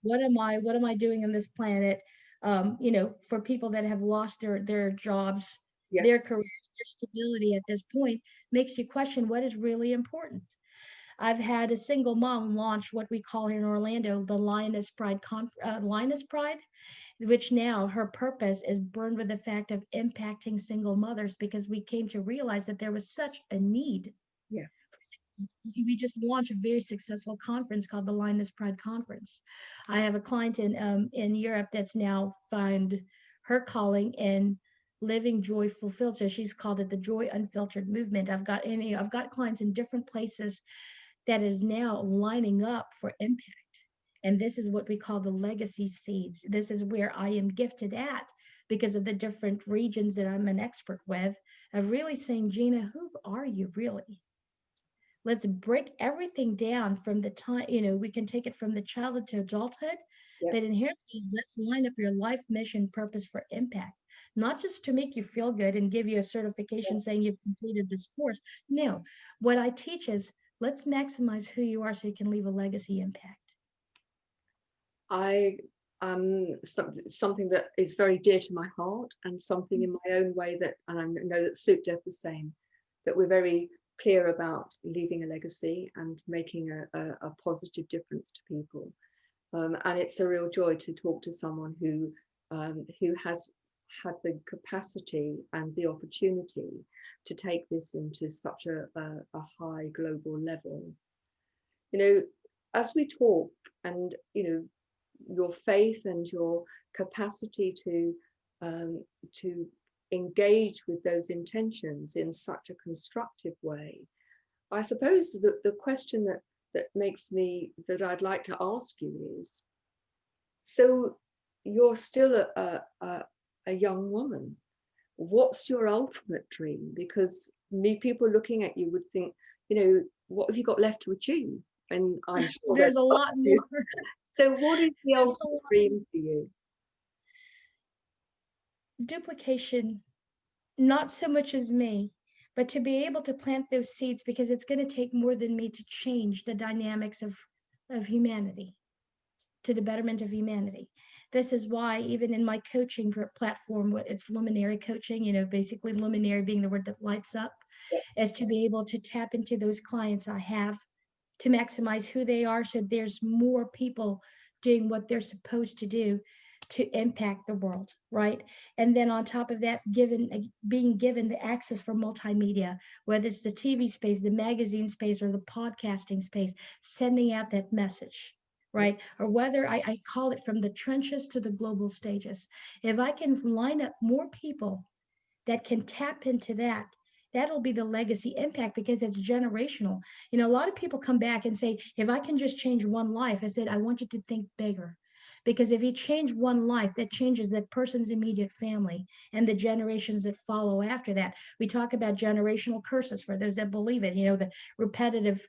S2: What am I doing on this planet? For people that have lost their jobs, their careers, their stability at this point, makes you question what is really important. I've had a single mom launch what we call here in Orlando the Lioness Pride, Lioness Pride, which now her purpose is burned with the fact of impacting single mothers, because we came to realize that there was such a need We just launched a very successful conference called the Lioness Pride Conference. I have a client in Europe that's now found her calling in living joy fulfilled. So she's called it the Joy Unfiltered Movement. I've got clients in different places that is now lining up for impact. And this is what we call the legacy seeds. This is where I am gifted at because of the different regions that I'm an expert with, of really saying, Gina, who are you really? Let's break everything down from the time, we can take it from the childhood to adulthood,
S1: Yeah.
S2: but inherently, let's line up your life mission purpose for impact, not just to make you feel good and give you a certification saying you've completed this course. No, what I teach is let's maximize who you are so you can leave a legacy impact.
S1: I something that is very dear to my heart, and something in my own way that, and I know that Sukhdev the same, that we're very clear about leaving a legacy and making a positive difference to people. And it's a real joy to talk to someone who has had the capacity and the opportunity to take this into such a high global level. As we talk, and your faith and your capacity to engage with those intentions in such a constructive way, I suppose that the question that I'd like to ask you is, so you're still a young woman. What's your ultimate dream? Because people looking at you would think, what have you got left to achieve? And I'm sure
S2: there's a lot more.
S1: So what is the ultimate dream for you?
S2: Duplication, not so much as me, but to be able to plant those seeds, because it's going to take more than me to change the dynamics of humanity, to the betterment of humanity. This is why even in my coaching platform, it's luminary coaching, basically luminary being the word that lights up, is to be able to tap into those clients I have to maximize who they are, so there's more people doing what they're supposed to do to impact the world, right? And then on top of that, being given the access for multimedia, whether it's the TV space, the magazine space, or the podcasting space, sending out that message, right? Or whether I call it from the trenches to the global stages. If I can line up more people that can tap into that, that'll be the legacy impact, because it's generational. A lot of people come back and say, if I can just change one life, I said, I want you to think bigger. Because if you change one life, that changes that person's immediate family and the generations that follow after that. We talk about generational curses for those that believe it, the repetitive,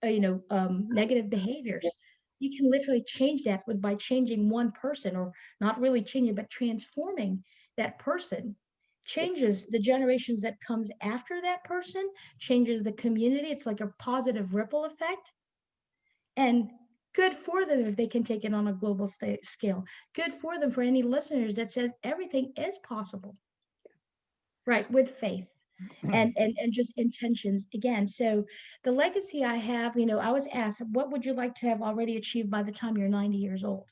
S2: negative behaviors. You can literally change that by changing one person, or not really changing, but transforming that person. Changes the generations that comes after that person, changes the community. It's like a positive ripple effect. And good for them if they can take it on a global scale. Good for them, for any listeners that says everything is possible, right? With faith and just intentions again. So the legacy I have, I was asked, what would you like to have already achieved by the time you're 90 years old?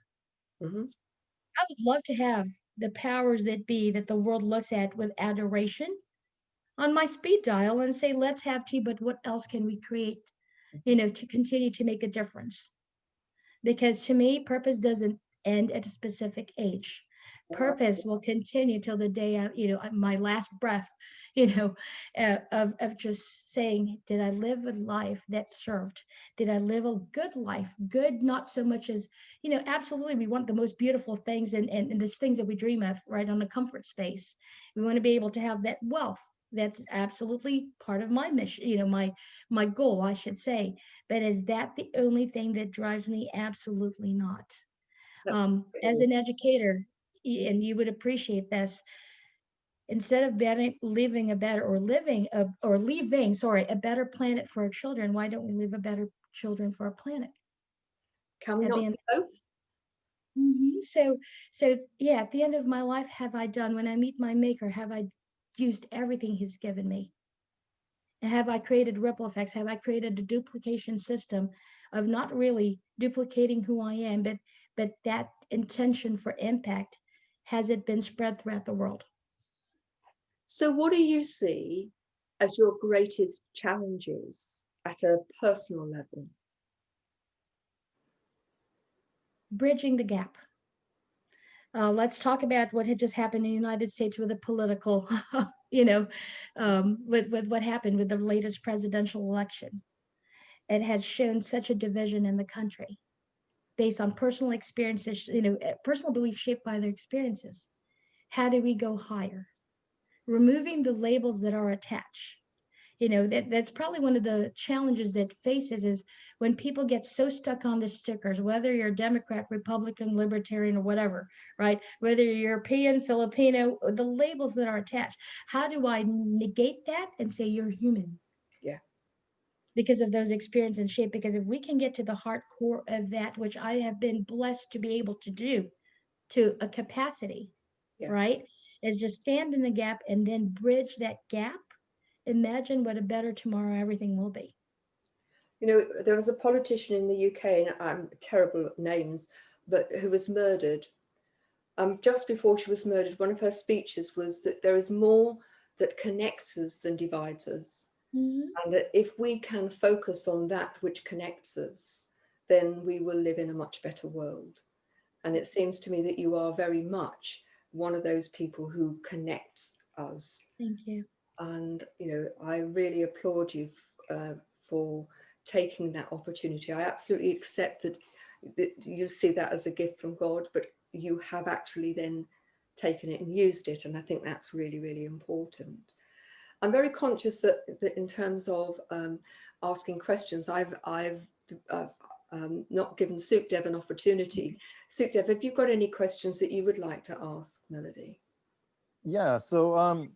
S1: Mm-hmm.
S2: I would love to have the powers that be that the world looks at with adoration on my speed dial and say, let's have tea, but what else can we create, to continue to make a difference? Because to me, purpose doesn't end at a specific age. Purpose will continue till the day my last breath, of just saying, did I live a life that served? Did I live a good life? Good, not so much as, absolutely, we want the most beautiful things and these things that we dream of, right, on the comfort space. We want to be able to have that wealth. That's absolutely part of my mission, my goal, I should say. But is that the only thing that drives me? Absolutely not. As an educator, and you would appreciate this, instead of leaving a better or leaving a better planet for our children, why don't we leave a better children for our planet?
S1: Can we not do both?
S2: So yeah, at the end of my life, have I done, when I meet my maker, have I used everything he's given me? Have I created ripple effects? Have I created a duplication system of not really duplicating who I am, but that intention for impact, has it been spread throughout the world?
S1: So what do you see as your greatest challenges at a personal level?
S2: Bridging the gap. Let's talk about what had just happened in the United States with the political, with what happened with the latest presidential election. It has shown such a division in the country based on personal experiences, personal beliefs shaped by their experiences. How do we go higher? Removing the labels that are attached. That's probably one of the challenges that faces is when people get so stuck on the stickers, whether you're Democrat, Republican, Libertarian, or whatever, right? Whether you're European, Filipino, the labels that are attached. How do I negate that and say you're human?
S1: Yeah,
S2: Because of those experiences and shape. Because if we can get to the heart core of that, which I have been blessed to be able to do to a capacity,
S1: yeah.
S2: right? Is just stand in the gap and then bridge that gap. Imagine what a better tomorrow everything will be.
S1: There was a politician in the UK, and I'm terrible at names, but who was murdered. Just before she was murdered, one of her speeches was that there is more that connects us than divides us.
S2: Mm-hmm.
S1: And that if we can focus on that which connects us, then we will live in a much better world. And it seems to me that you are very much one of those people who connects us.
S2: Thank you.
S1: And, I really applaud you for taking that opportunity. I absolutely accept that you see that as a gift from God, but you have actually then taken it and used it. And I think that's really, really important. I'm very conscious that in terms of asking questions, I've not given Sukhdev an opportunity. Sukhdev, have you got any questions that you would like to ask Melody?
S3: Yeah, so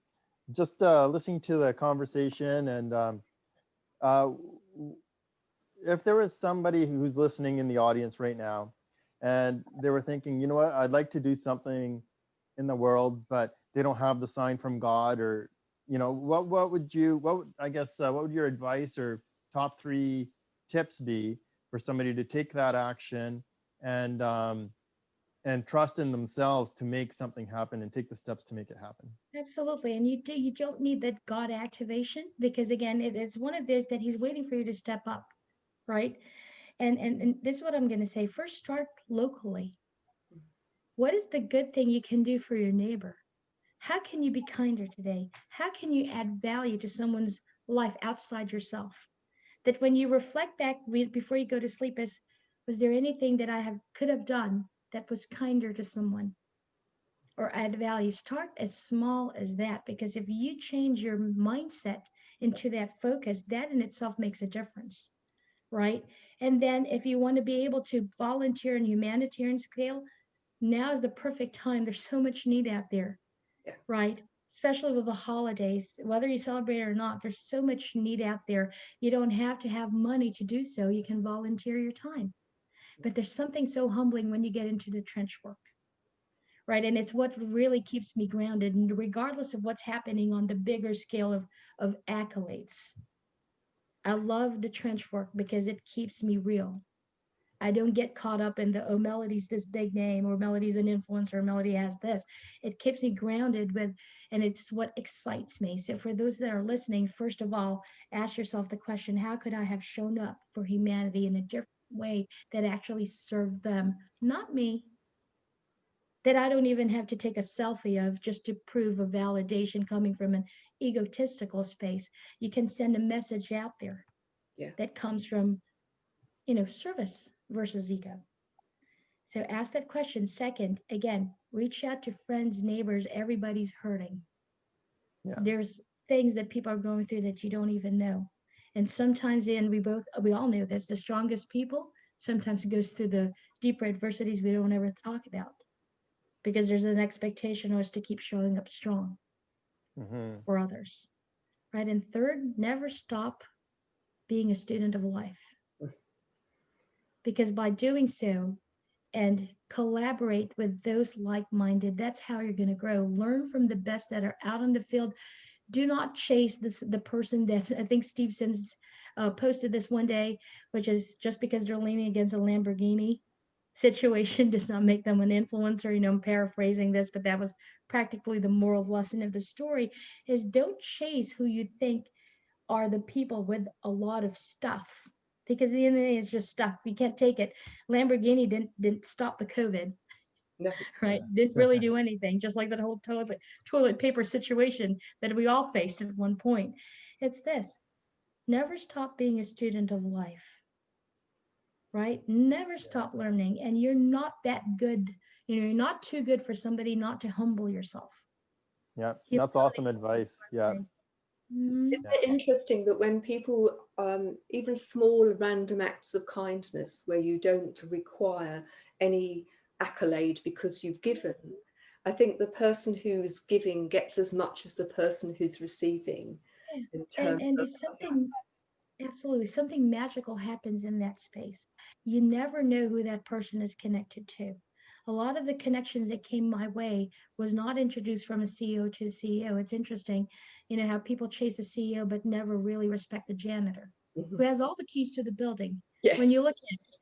S3: just listening to the conversation, and uh, if there was somebody who's listening in the audience right now and they were thinking, you know what, I'd like to do something in the world, but they don't have the sign from God, or what would your advice or top 3 tips be for somebody to take that action and trust in themselves to make something happen and take the steps to make it happen?
S2: Absolutely. And you don't need that God activation, because again, it's one of those that he's waiting for you to step up, right? And this is what I'm going to say. First, start locally. What is the good thing you can do for your neighbor? How can you be kinder today? How can you add value to someone's life outside yourself? That when you reflect back before you go to sleep, was there anything that could have done that was kinder to someone or add value? Start as small as that, because if you change your mindset into that focus, that in itself makes a difference, right? And then if you want to be able to volunteer in humanitarian scale, now is the perfect time. There's so much need out there,
S1: Yeah.
S2: right? Especially with the holidays, whether you celebrate it or not, there's so much need out there. You don't have to have money to do so. You can volunteer your time. But there's something so humbling when you get into the trench work, right? And it's what really keeps me grounded. And regardless of what's happening on the bigger scale of accolades, I love the trench work because it keeps me real. I don't get caught up in the, oh, Melody's this big name, or Melody's an influencer, or Melody has this. It keeps me grounded with, and it's what excites me. So for those that are listening, first of all, ask yourself the question, how could I have shown up for humanity in a different way that actually served them, not me, that I don't even have to take a selfie of just to prove a validation coming from an egotistical space. You can send a message out there
S1: Yeah.
S2: that comes from, service versus ego. So ask that question. Second, again, reach out to friends, neighbors, everybody's hurting.
S3: Yeah.
S2: There's things that people are going through that you don't even know. And sometimes, and we all know this, the strongest people sometimes goes through the deeper adversities we don't ever talk about, because there's an expectation of us to keep showing up strong
S3: Mm-hmm.
S2: for others. Right. And third, never stop being a student of life. Because by doing so, and collaborate with those like-minded, that's how you're going to grow. Learn from the best that are out in the field. Do not chase the person that, I think Steve Sims posted this one day, which is just because they're leaning against a Lamborghini situation does not make them an influencer. I'm paraphrasing this, but that was practically the moral lesson of the story, is don't chase who you think are the people with a lot of stuff, because the end of the day is just stuff. You can't take it. Lamborghini didn't stop the COVID,
S1: No.
S2: right? Didn't really do anything, just like that whole toilet paper situation that we all faced at one point. It's this: never stop being a student of life, right? Never stop learning. And you're not that good. You know, you're not too good for somebody not to humble yourself.
S3: Yeah, that's
S2: Humility.
S3: awesome advice. Yeah.
S2: Mhm.
S1: Isn't it interesting that when people, even small random acts of kindness where you don't require any accolade because you've given, I think the person who's giving gets as much as the person who's receiving
S2: Yeah.
S1: in
S2: And
S1: terms
S2: and
S1: of
S2: it's something, absolutely, something magical happens in that space. You never know who that person is connected to. A lot of the connections that came my way was not introduced from a CEO to a CEO. It's interesting, you know, how people chase a CEO but never really respect the janitor who
S1: Mhm.
S2: has all the keys to the building. When
S1: Yes.
S2: you look at it,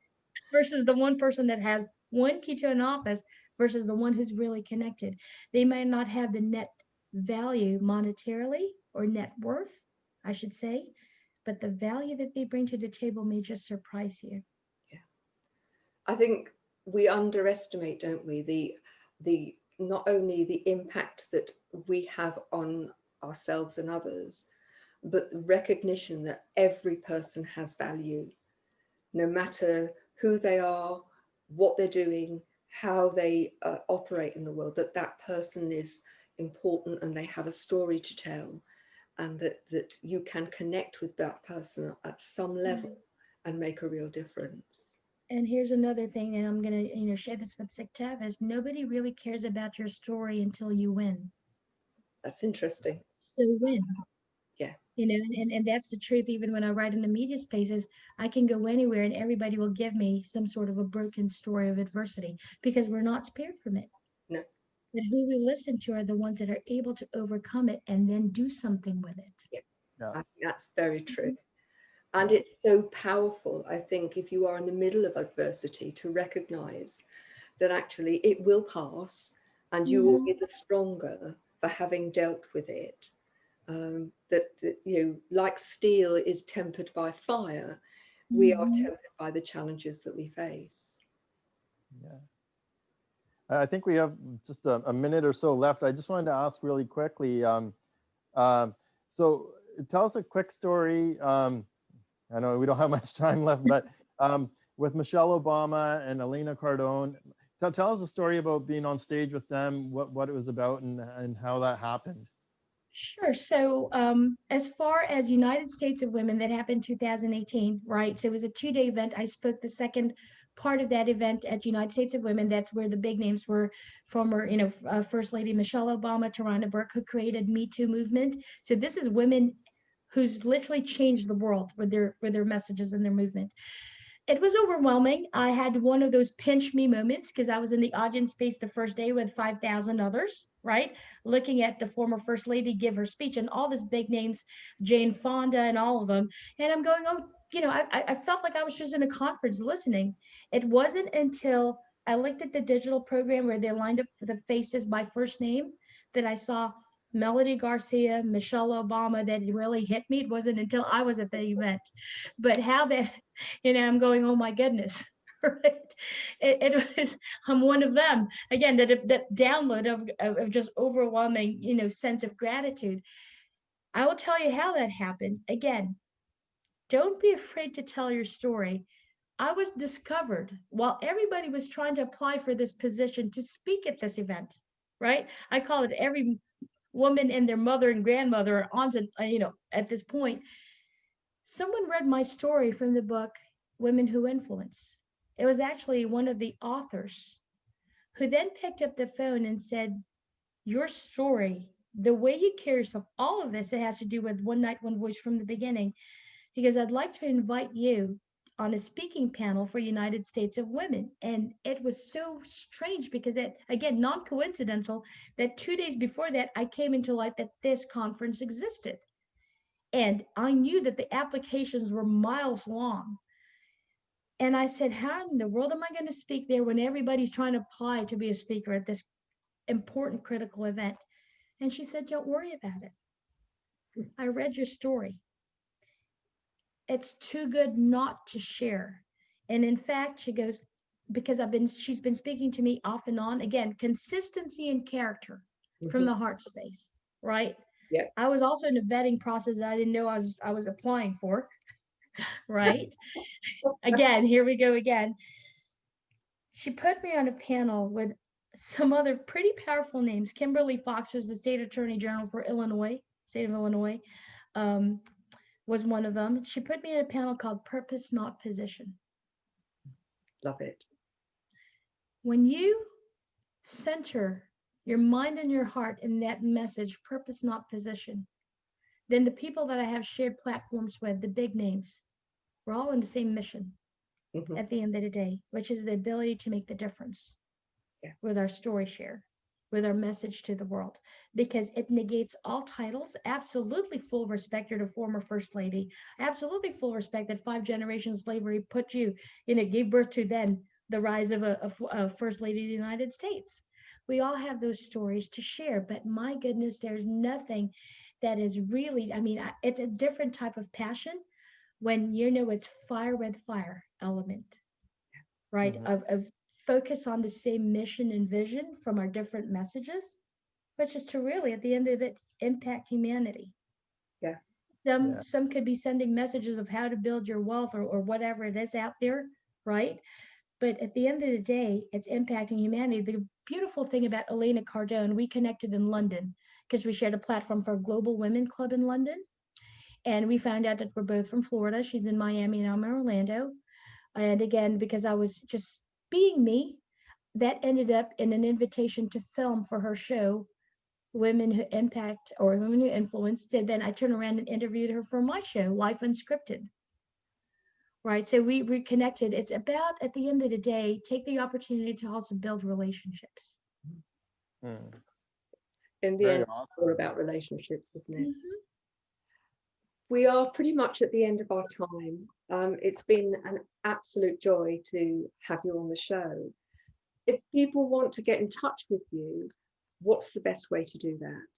S2: versus the one person that has one key to an office versus the one who's really connected. They might not have the net value monetarily or net worth, I should say, but the value that they bring to the table may just surprise you.
S1: Yeah. I think we underestimate, don't we, the not only the impact that we have on ourselves and others, but the recognition that every person has value, no matter who they are, what they're doing, how they operate in the world, that that person is important and they have a story to tell, and that you can connect with that person at some level and make a real difference.
S2: And here's another thing, and I'm gonna, you know, share this with Sukhdev, is nobody really cares about your story until you win.
S1: That's interesting.
S2: So win.
S1: Yeah.
S2: You know, and that's the truth. Even when I write in the media spaces, I can go anywhere and everybody will give me some sort of a broken story of adversity because we're not spared from it.
S1: No.
S2: But who we listen to are the ones that are able to overcome it and then do something with it.
S1: Yeah.
S3: Yeah.
S1: I think that's very true.
S2: Mhm.
S1: And
S3: Yeah.
S1: it's so powerful, I think, if you are in the middle of adversity, to recognize that actually it will pass and you will
S2: Mhm.
S1: be the stronger for having dealt with it. That, you know, like steel is tempered by fire, we are
S2: Mhm.
S1: tempered by the challenges that we face.
S3: Yeah. I think we have just a minute or so left. I just wanted to ask really quickly. Um, so tell us a quick story. I know we don't have much time left, but with Michelle Obama and Elena Cardone, tell us a story about being on stage with them, what it was about, and how that happened.
S2: Sure. So, as far as United States of Women, that happened 2018, right? So it was a 2-day event. I spoke the second part of that event at United States of Women. That's where the big names were: former, you know, First Lady Michelle Obama, Tarana Burke, who created Me Too movement. So this is women who's literally changed the world with their messages and their movement. It was overwhelming. I had one of those pinch me moments because I was in the audience space the first day with 5,000 others, right? Looking at the former First Lady give her speech and all these big names, Jane Fonda and all of them. And I'm going, oh, you know, I felt like I was just in a conference listening. It wasn't until I looked at the digital program where they lined up the faces by first name that I saw Melody Garcia, Michelle Obama, that really hit me. It wasn't until I was at the event. But how that, you know, I'm going, oh my goodness, right? It was, I'm one of them. Again, that download of just overwhelming, you know, sense of gratitude. I will tell you how that happened. Again, don't be afraid to tell your story. I was discovered while everybody was trying to apply for this position to speak at this event, right? I call it every woman and their mother and grandmother are on to, you know, at this point. Someone read my story from the book Women Who Influence. It was actually one of the authors who then picked up the phone and said, your story, the way you carry yourself, all of this, it has to do with One Night, One Voice from the beginning, because I'd like to invite you on a speaking panel for United States of Women. And it was so strange because it, again, non-coincidental, that 2 days before that, I came into light that this conference existed. And I knew that the applications were miles long. And I said, how in the world am I going to speak there when everybody's trying to apply to be a speaker at this important, critical event? And she said, don't worry about it. I read your story. it's too good not to share. And in fact, she goes, because she's been speaking to me off and on, again, consistency and character from the heart space, right?
S1: Yeah.
S2: I was also in a vetting process that I didn't know I was applying for, right? Again, here we go again. She put me on a panel with some other pretty powerful names. Kimberly Fox is the state attorney general for Illinois, state of Illinois, was one of them. She put me in a panel called Purpose, Not Position.
S1: Love it.
S2: When you center your mind and your heart in that message, purpose, not position, then the people that I have shared platforms with, the big names, we're all in the same mission at the end of the day, which is the ability to make the difference with our story share, with our message to the world, because it negates all titles. Absolutely full respect. You're the former first lady. Absolutely full respect that 5 generations slavery put you in it, gave birth to then the rise of a first lady of the United States. We all have those stories to share, but my goodness, there's nothing that is really, I mean, it's a different type of passion when you know it's fire with fire element, right? Of focus on the same mission and vision from our different messages, which is to really, at the end of it, impact humanity.
S1: Yeah.
S2: Some could be sending messages of how to build your wealth or whatever it is out there, right? But at the end of the day, it's impacting humanity. The beautiful thing about Elena Cardone, we connected in London because we shared a platform for a Global Women Club in London. And we found out that we're both from Florida. She's in Miami and I'm in Orlando. And again, because I was just being me, that ended up in an invitation to film for her show, Women Who Impact or Women Who Influence. And then I turned around and interviewed her for my show, Life Unscripted. Right. So we reconnected. It's about, at the end of the day, take the opportunity to also build relationships.
S1: In the end,
S3: awesome.
S1: it's all about relationships, isn't it? We are pretty much at the end of our time. It's been an absolute joy to have you on the show. If people want to get in touch with you, what's the best way to do that?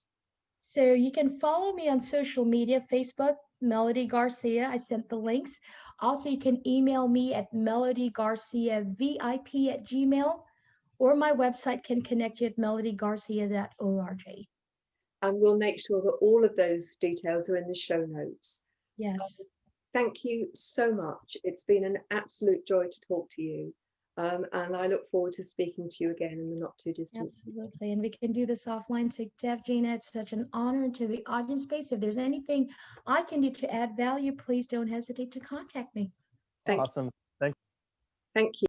S2: So you can follow me on social media, Facebook, Melody Garcia. I sent the links. Also, you can email me at melodygarciavip@gmail.com, or my website can connect you at melodygarcia.org.
S1: And we'll make sure that all of those details are in the show notes.
S2: Yes.
S1: Thank you so much. It's been an absolute joy to talk to you. And I look forward to speaking to you again in the not too distant future.
S2: Absolutely. And we can do this offline. Sukhdev, Gina, it's such an honor to the audience space. If there's anything I can do to add value, please don't hesitate to contact me.
S3: Awesome.
S1: Thank you.